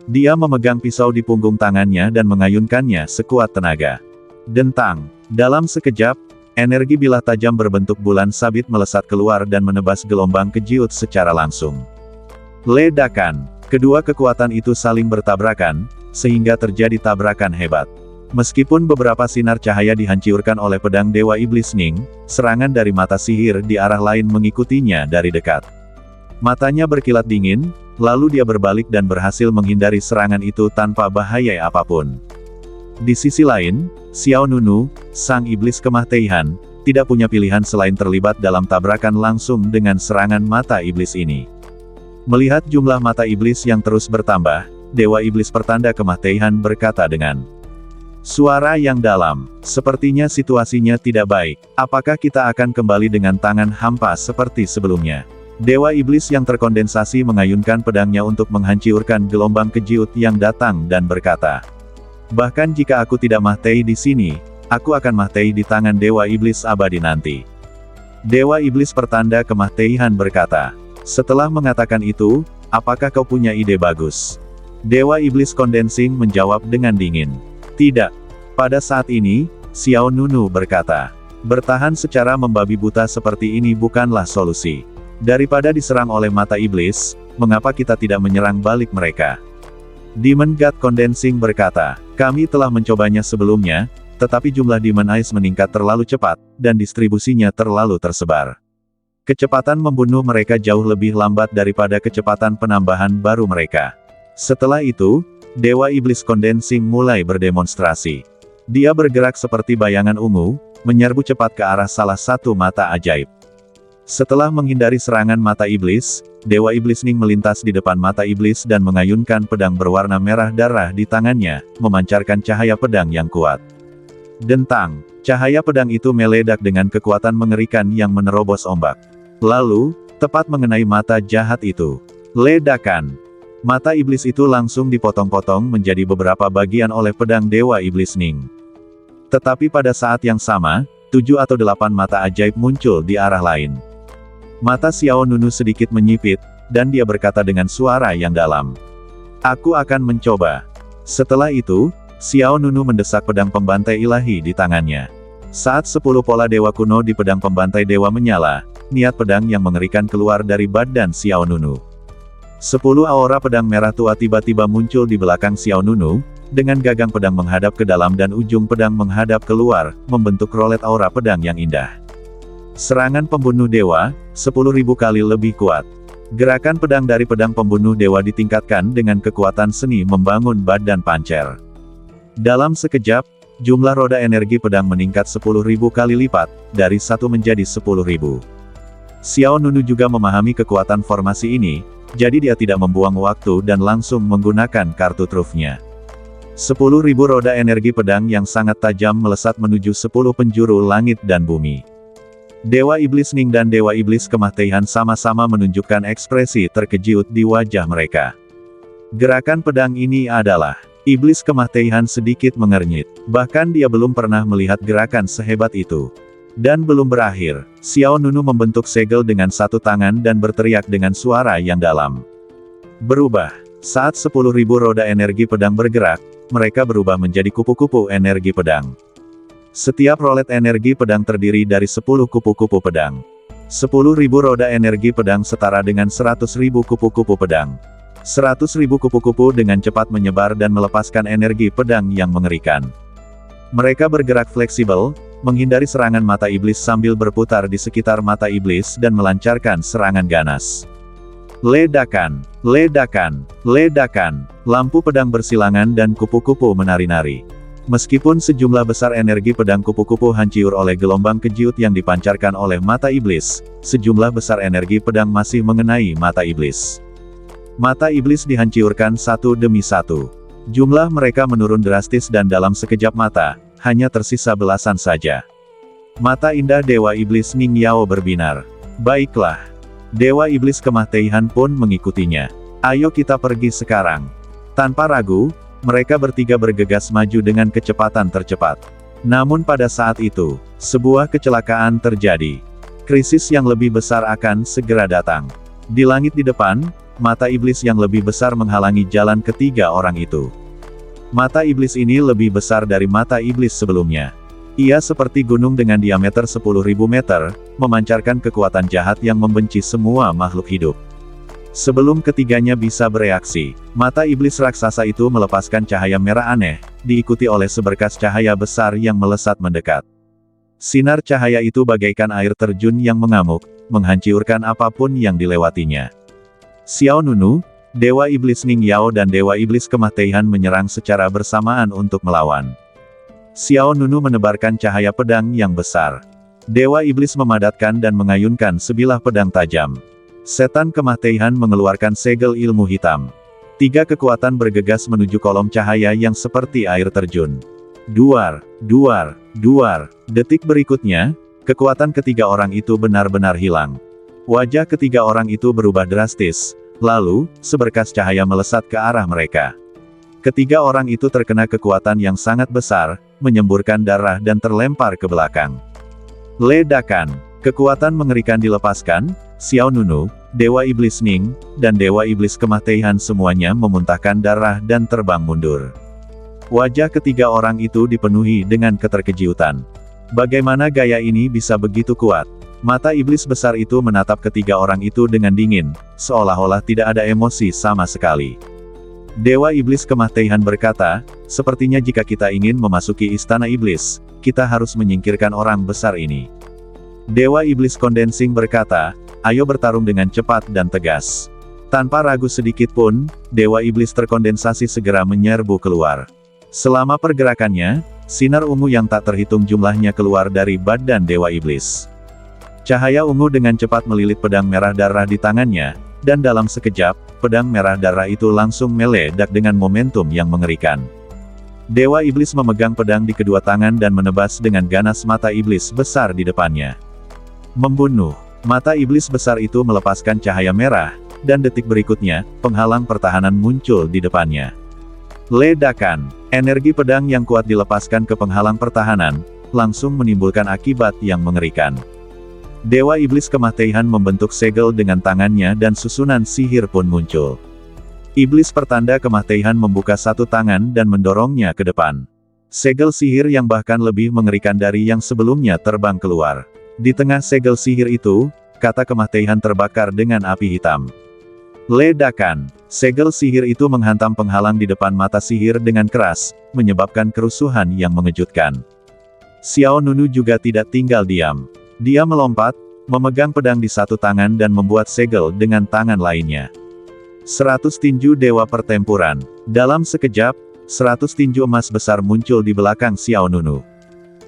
Dia memegang pisau di punggung tangannya dan mengayunkannya sekuat tenaga. Dentang. Dalam sekejap, energi bilah tajam berbentuk bulan sabit melesat keluar dan menebas gelombang kejut secara langsung. Ledakan. Kedua kekuatan itu saling bertabrakan, sehingga terjadi tabrakan hebat. Meskipun beberapa sinar cahaya dihancurkan oleh pedang Dewa Iblis Ning, serangan dari mata sihir di arah lain mengikutinya dari dekat. Matanya berkilat dingin, lalu dia berbalik dan berhasil menghindari serangan itu tanpa bahaya apapun. Di sisi lain, Xiao Nunu, sang iblis Kemah Teihan, tidak punya pilihan selain terlibat dalam tabrakan langsung dengan serangan mata iblis ini. Melihat jumlah mata iblis yang terus bertambah, Dewa Iblis Pertanda Kematian berkata dengan suara yang dalam, "Sepertinya situasinya tidak baik. Apakah kita akan kembali dengan tangan hampa seperti sebelumnya?" Dewa Iblis yang terkondensasi mengayunkan pedangnya untuk menghancurkan gelombang kejiut yang datang dan berkata, "Bahkan jika aku tidak mati di sini, aku akan mati di tangan Dewa Iblis abadi nanti." Dewa Iblis Pertanda Kematian berkata, "Setelah mengatakan itu, apakah kau punya ide bagus?" Dewa Iblis Kondensing menjawab dengan dingin, "Tidak. Pada saat ini," Xiao Nunu berkata, "bertahan secara membabi buta seperti ini bukanlah solusi. Daripada diserang oleh mata iblis, mengapa kita tidak menyerang balik mereka?" Demon God Kondensing berkata, "Kami telah mencobanya sebelumnya, tetapi jumlah Demon Eyes meningkat terlalu cepat, dan distribusinya terlalu tersebar. Kecepatan membunuh mereka jauh lebih lambat daripada kecepatan penambahan baru mereka." Setelah itu, Dewa Iblis Kondensing mulai berdemonstrasi. Dia bergerak seperti bayangan ungu, menyerbu cepat ke arah salah satu mata ajaib. Setelah menghindari serangan mata iblis, Dewa Iblis Ning melintas di depan mata iblis dan mengayunkan pedang berwarna merah darah di tangannya, memancarkan cahaya pedang yang kuat. Dentang, cahaya pedang itu meledak dengan kekuatan mengerikan yang menerobos ombak. Lalu, tepat mengenai mata jahat itu. Ledakan. Mata iblis itu langsung dipotong-potong menjadi beberapa bagian oleh pedang Dewa Iblis Ning. Tetapi pada saat yang sama, 7 atau 8 mata ajaib muncul di arah lain. Mata Xiao Nunu sedikit menyipit, dan dia berkata dengan suara yang dalam, "Aku akan mencoba." Setelah itu, Xiao Nunu mendesak pedang pembantai ilahi di tangannya. Saat 10 pola dewa kuno di pedang pembantai dewa menyala, niat pedang yang mengerikan keluar dari badan Xiao Nunu. 10 aura pedang merah tua tiba-tiba muncul di belakang Xiao Nunu, dengan gagang pedang menghadap ke dalam dan ujung pedang menghadap keluar, membentuk rolet aura pedang yang indah. Serangan pembunuh dewa, 10.000 kali lebih kuat. Gerakan pedang dari pedang pembunuh dewa ditingkatkan dengan kekuatan seni membangun badan pancer. Dalam sekejap, jumlah roda energi pedang meningkat 10.000 kali lipat, dari 1 menjadi 10.000. Xiao Nunu juga memahami kekuatan formasi ini, jadi dia tidak membuang waktu dan langsung menggunakan kartu trufnya. 10.000 roda energi pedang yang sangat tajam melesat menuju 10 penjuru langit dan bumi. Dewa Iblis Ning dan Dewa Iblis Kematian sama-sama menunjukkan ekspresi terkejut di wajah mereka. Gerakan pedang ini adalah, Iblis Kematian sedikit mengernyit, bahkan dia belum pernah melihat gerakan sehebat itu. Dan belum berakhir, Xiao Nunu membentuk segel dengan satu tangan dan berteriak dengan suara yang dalam. Berubah. Saat 10.000 roda energi pedang bergerak, mereka berubah menjadi kupu-kupu energi pedang. Setiap rolet energi pedang terdiri dari 10 kupu-kupu pedang. 10.000 roda energi pedang setara dengan 100.000 kupu-kupu pedang. 100.000 kupu-kupu dengan cepat menyebar dan melepaskan energi pedang yang mengerikan. Mereka bergerak fleksibel, menghindari serangan mata iblis sambil berputar di sekitar mata iblis dan melancarkan serangan ganas. Ledakan, ledakan, ledakan, lampu pedang bersilangan dan kupu-kupu menari-nari. Meskipun sejumlah besar energi pedang kupu-kupu hancur oleh gelombang kejiut yang dipancarkan oleh mata iblis, sejumlah besar energi pedang masih mengenai mata iblis. Mata iblis dihancurkan satu demi satu. Jumlah mereka menurun drastis dan dalam sekejap mata, hanya tersisa belasan saja. Mata indah Dewa Iblis Ning Yao berbinar. Baiklah. Dewa Iblis Kematian pun mengikutinya. Ayo kita pergi sekarang. Tanpa ragu, mereka bertiga bergegas maju dengan kecepatan tercepat. Namun pada saat itu, sebuah kecelakaan terjadi. Krisis yang lebih besar akan segera datang. Di langit di depan, mata iblis yang lebih besar menghalangi jalan ketiga orang itu. Mata iblis ini lebih besar dari mata iblis sebelumnya. Ia seperti gunung dengan diameter 10.000 meter, memancarkan kekuatan jahat yang membenci semua makhluk hidup. Sebelum ketiganya bisa bereaksi, mata iblis raksasa itu melepaskan cahaya merah aneh, diikuti oleh seberkas cahaya besar yang melesat mendekat. Sinar cahaya itu bagaikan air terjun yang mengamuk, menghancurkan apapun yang dilewatinya. Xiao Nunu, Dewa Iblis Ning Yao dan Dewa Iblis Kematian menyerang secara bersamaan untuk melawan. Xiao Nunu menebarkan cahaya pedang yang besar. Dewa Iblis memadatkan dan mengayunkan sebilah pedang tajam. Setan Kematian mengeluarkan segel ilmu hitam. 3 kekuatan bergegas menuju kolom cahaya yang seperti air terjun. Duar, duar, duar. Detik berikutnya, kekuatan ketiga orang itu benar-benar hilang. Wajah ketiga orang itu berubah drastis, lalu, seberkas cahaya melesat ke arah mereka. Ketiga orang itu terkena kekuatan yang sangat besar, menyemburkan darah dan terlempar ke belakang. Ledakan, kekuatan mengerikan dilepaskan, Xiao Nunu, Dewa Iblis Ning, dan Dewa Iblis Kematian semuanya memuntahkan darah dan terbang mundur. Wajah ketiga orang itu dipenuhi dengan keterkejutan. Bagaimana gaya ini bisa begitu kuat? Mata iblis besar itu menatap ketiga orang itu dengan dingin, seolah-olah tidak ada emosi sama sekali. Dewa Iblis Kematian berkata, sepertinya jika kita ingin memasuki istana iblis, kita harus menyingkirkan orang besar ini. Dewa Iblis Kondensing berkata, ayo bertarung dengan cepat dan tegas. Tanpa ragu sedikit pun, Dewa Iblis terkondensasi segera menyerbu keluar. Selama pergerakannya, sinar ungu yang tak terhitung jumlahnya keluar dari badan Dewa Iblis. Cahaya ungu dengan cepat melilit pedang merah darah di tangannya, dan dalam sekejap, pedang merah darah itu langsung meledak dengan momentum yang mengerikan. Dewa Iblis memegang pedang di kedua tangan dan menebas dengan ganas mata iblis besar di depannya. Membunuh. Mata iblis besar itu melepaskan cahaya merah, dan detik berikutnya, penghalang pertahanan muncul di depannya. Ledakan. Energi pedang yang kuat dilepaskan ke penghalang pertahanan, langsung menimbulkan akibat yang mengerikan. Dewa Iblis Kematian membentuk segel dengan tangannya dan susunan sihir pun muncul. Iblis pertanda kematian membuka satu tangan dan mendorongnya ke depan. Segel sihir yang bahkan lebih mengerikan dari yang sebelumnya terbang keluar. Di tengah segel sihir itu, kata kematian terbakar dengan api hitam. Ledakan. Segel sihir itu menghantam penghalang di depan mata sihir dengan keras, menyebabkan kerusuhan yang mengejutkan. Xiao Nunu juga tidak tinggal diam. Dia melompat, memegang pedang di satu tangan dan membuat segel dengan tangan lainnya. 100 tinju dewa pertempuran. Dalam sekejap, 100 tinju emas besar muncul di belakang Xiao Nunu.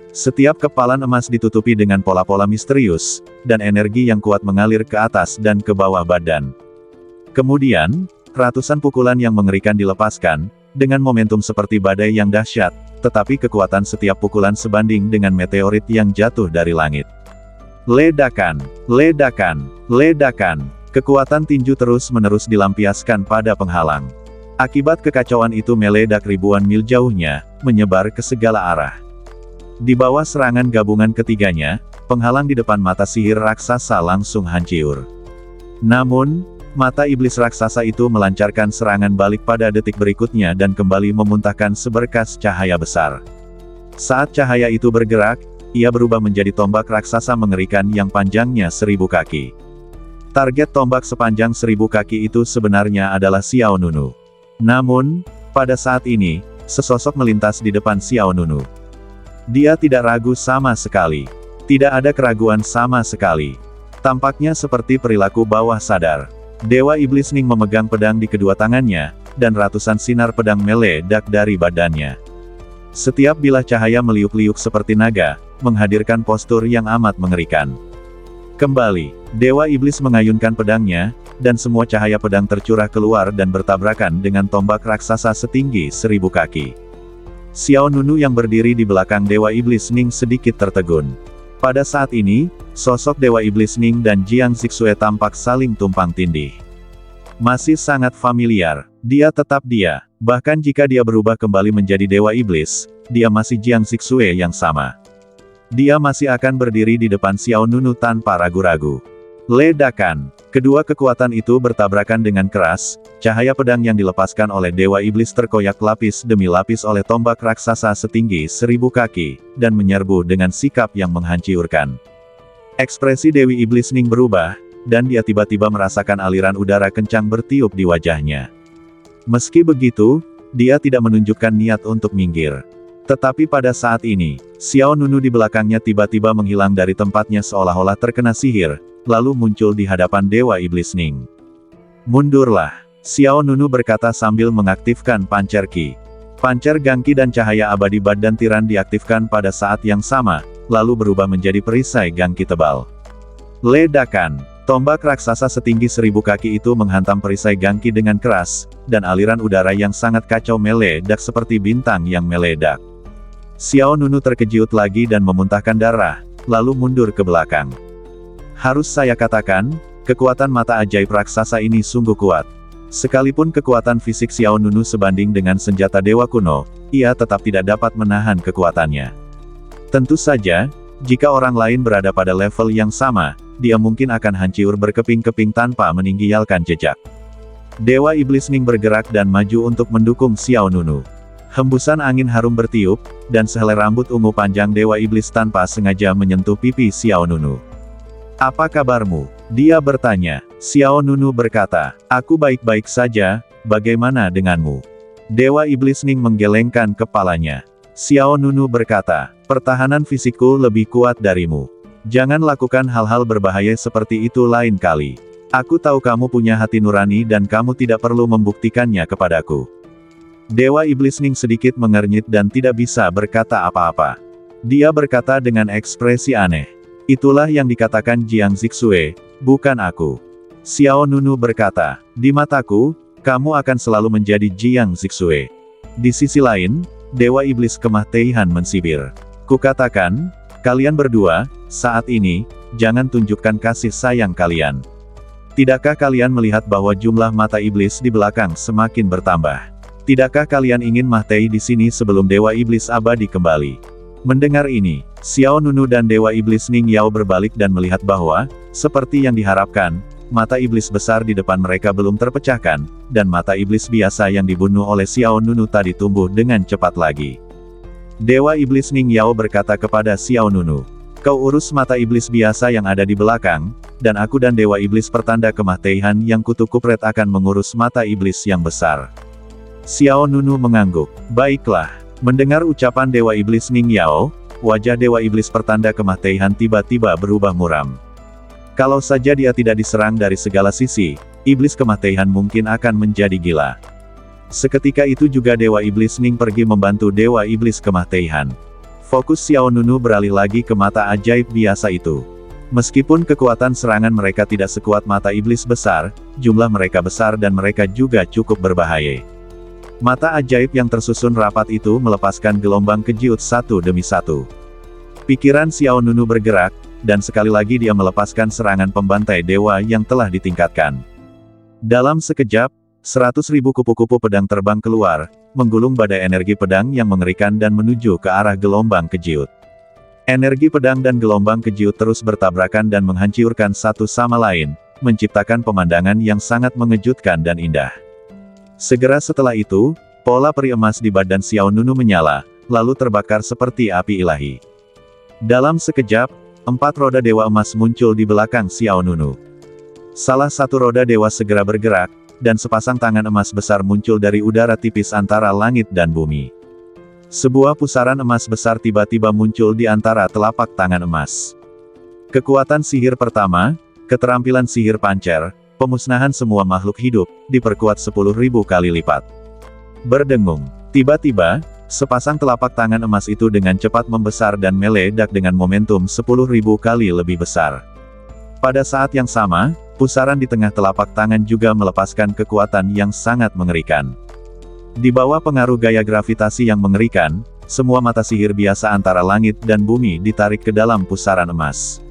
Setiap kepalan emas ditutupi dengan pola-pola misterius, dan energi yang kuat mengalir ke atas dan ke bawah badan. Kemudian, ratusan pukulan yang mengerikan dilepaskan, dengan momentum seperti badai yang dahsyat, tetapi kekuatan setiap pukulan sebanding dengan meteorit yang jatuh dari langit. Ledakan, ledakan, ledakan. Kekuatan tinju terus-menerus dilampiaskan pada penghalang. Akibat kekacauan itu meledak ribuan mil jauhnya, menyebar ke segala arah. Di bawah serangan gabungan ketiganya, penghalang di depan mata sihir raksasa langsung hancur. Namun, mata iblis raksasa itu melancarkan serangan balik pada detik berikutnya dan kembali memuntahkan seberkas cahaya besar. Saat cahaya itu bergerak, ia berubah menjadi tombak raksasa mengerikan yang panjangnya 1000 kaki. Target tombak sepanjang 1000 kaki itu sebenarnya adalah Xiao Nunu. Namun, pada saat ini, sesosok melintas di depan Xiao Nunu. Dia tidak ragu sama sekali. Tidak ada keraguan sama sekali. Tampaknya seperti perilaku bawah sadar. Dewa Iblis Ning memegang pedang di kedua tangannya, dan ratusan sinar pedang meledak dari badannya. Setiap bilah cahaya meliuk-liuk seperti naga, menghadirkan postur yang amat mengerikan. Kembali, Dewa Iblis mengayunkan pedangnya, dan semua cahaya pedang tercurah keluar dan bertabrakan dengan tombak raksasa setinggi 1000 kaki. Xiao Nunu yang berdiri di belakang Dewa Iblis Ning sedikit tertegun. Pada saat ini, sosok Dewa Iblis Ning dan Jiang Zixue tampak saling tumpang tindih. Masih sangat familiar, dia tetap dia. Bahkan jika dia berubah kembali menjadi Dewa Iblis, dia masih Jiang Zixue yang sama. Dia masih akan berdiri di depan Xiao Nunu tanpa ragu-ragu. Ledakan. Kedua kekuatan itu bertabrakan dengan keras, cahaya pedang yang dilepaskan oleh Dewa Iblis terkoyak lapis demi lapis oleh tombak raksasa setinggi 1000 kaki, dan menyerbu dengan sikap yang menghancurkan. Ekspresi Dewi Iblis Ning berubah, dan dia tiba-tiba merasakan aliran udara kencang bertiup di wajahnya. Meski begitu, dia tidak menunjukkan niat untuk minggir. Tetapi pada saat ini, Xiao Nunu di belakangnya tiba-tiba menghilang dari tempatnya seolah-olah terkena sihir, lalu muncul di hadapan Dewa Iblis Ning. Mundurlah, Xiao Nunu berkata sambil mengaktifkan pancer Qi. Pancer Gangqi dan cahaya abadi badan tiran diaktifkan pada saat yang sama, lalu berubah menjadi perisai Gangqi tebal. Ledakan. Tombak raksasa setinggi 1000 kaki itu menghantam perisai Gangki dengan keras, dan aliran udara yang sangat kacau meledak seperti bintang yang meledak. Xiao Nunu terkejut lagi dan memuntahkan darah, lalu mundur ke belakang. Harus saya katakan, kekuatan mata ajaib raksasa ini sungguh kuat. Sekalipun kekuatan fisik Xiao Nunu sebanding dengan senjata dewa kuno, ia tetap tidak dapat menahan kekuatannya. Tentu saja, jika orang lain berada pada level yang sama, dia mungkin akan hancur berkeping-keping tanpa meninggalkan jejak. Dewa Iblis Ning bergerak dan maju untuk mendukung Xiao Nunu. Hembusan angin harum bertiup, dan sehelai rambut ungu panjang Dewa Iblis tanpa sengaja menyentuh pipi Xiao Nunu. "Apa kabarmu?" dia bertanya. Xiao Nunu berkata, "Aku baik-baik saja, bagaimana denganmu?" Dewa Iblis Ning menggelengkan kepalanya. Xiao Nunu berkata, "Pertahanan fisikku lebih kuat darimu. Jangan lakukan hal-hal berbahaya seperti itu lain kali. Aku tahu kamu punya hati nurani dan kamu tidak perlu membuktikannya kepadaku." Dewa Iblis Ning sedikit mengernyit dan tidak bisa berkata apa-apa. Dia berkata dengan ekspresi aneh, "Itulah yang dikatakan Jiang Zixue, bukan aku." Xiao Nunu berkata, "Di mataku, kamu akan selalu menjadi Jiang Zixue." Di sisi lain, Dewa Iblis Kemah Teihan mensibir. "Kukatakan, kalian berdua, saat ini, jangan tunjukkan kasih sayang kalian. Tidakkah kalian melihat bahwa jumlah mata iblis di belakang semakin bertambah? Tidakkah kalian ingin Mahtei di sini sebelum Dewa Iblis Abadi kembali?" Mendengar ini, Xiao Nunu dan Dewa Iblis Ning Yao berbalik dan melihat bahwa, seperti yang diharapkan, mata iblis besar di depan mereka belum terpecahkan, dan mata iblis biasa yang dibunuh oleh Xiao Nunu tadi tumbuh dengan cepat lagi. Dewa Iblis Ning Yao berkata kepada Xiao Nunu, "Kau urus mata iblis biasa yang ada di belakang, dan aku dan Dewa Iblis Pertanda Kemah Teihan yang kutu kupret akan mengurus mata iblis yang besar." Xiao Nunu mengangguk. "Baiklah." Mendengar ucapan Dewa Iblis Ning Yao, wajah Dewa Iblis Pertanda Kemah Teihan tiba-tiba berubah muram. Kalau saja dia tidak diserang dari segala sisi, Iblis Kemah Teihan mungkin akan menjadi gila. Seketika itu juga Dewa Iblis Ning pergi membantu Dewa Iblis Kemah Teihan. Fokus Xiao Nunu beralih lagi ke mata ajaib biasa itu. Meskipun kekuatan serangan mereka tidak sekuat mata iblis besar, jumlah mereka besar dan mereka juga cukup berbahaya. Mata ajaib yang tersusun rapat itu melepaskan gelombang kejiut satu demi satu. Pikiran Xiao Nunu bergerak, dan sekali lagi dia melepaskan serangan pembantai dewa yang telah ditingkatkan. Dalam sekejap, 100.000 kupu-kupu pedang terbang keluar, menggulung badai energi pedang yang mengerikan dan menuju ke arah gelombang kejiut. Energi pedang dan gelombang kejiut terus bertabrakan dan menghancurkan satu sama lain, menciptakan pemandangan yang sangat mengejutkan dan indah. Segera setelah itu, pola peri emas di badan Xiao Nunu menyala, lalu terbakar seperti api ilahi. Dalam sekejap, 4 roda dewa emas muncul di belakang Xiao Nunu. Salah satu roda dewa segera bergerak, dan sepasang tangan emas besar muncul dari udara tipis antara langit dan bumi. Sebuah pusaran emas besar tiba-tiba muncul di antara telapak tangan emas. Kekuatan sihir pertama, keterampilan sihir pancer, pemusnahan semua makhluk hidup, diperkuat 10.000 kali lipat. Berdengung. Tiba-tiba, sepasang telapak tangan emas itu dengan cepat membesar dan meledak dengan momentum 10.000 kali lebih besar. Pada saat yang sama, pusaran di tengah telapak tangan juga melepaskan kekuatan yang sangat mengerikan. Di bawah pengaruh gaya gravitasi yang mengerikan, semua mata sihir biasa antara langit dan bumi ditarik ke dalam pusaran emas.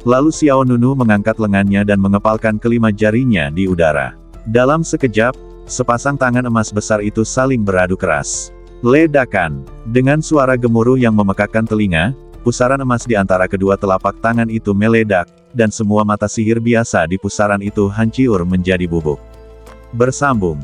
Lalu Xiao Nunu mengangkat lengannya dan mengepalkan kelima jarinya di udara. Dalam sekejap, sepasang tangan emas besar itu saling beradu keras. Ledakan. Dengan suara gemuruh yang memekakkan telinga, pusaran emas di antara kedua telapak tangan itu meledak, dan semua mata sihir biasa di pusaran itu hancur menjadi bubuk. Bersambung.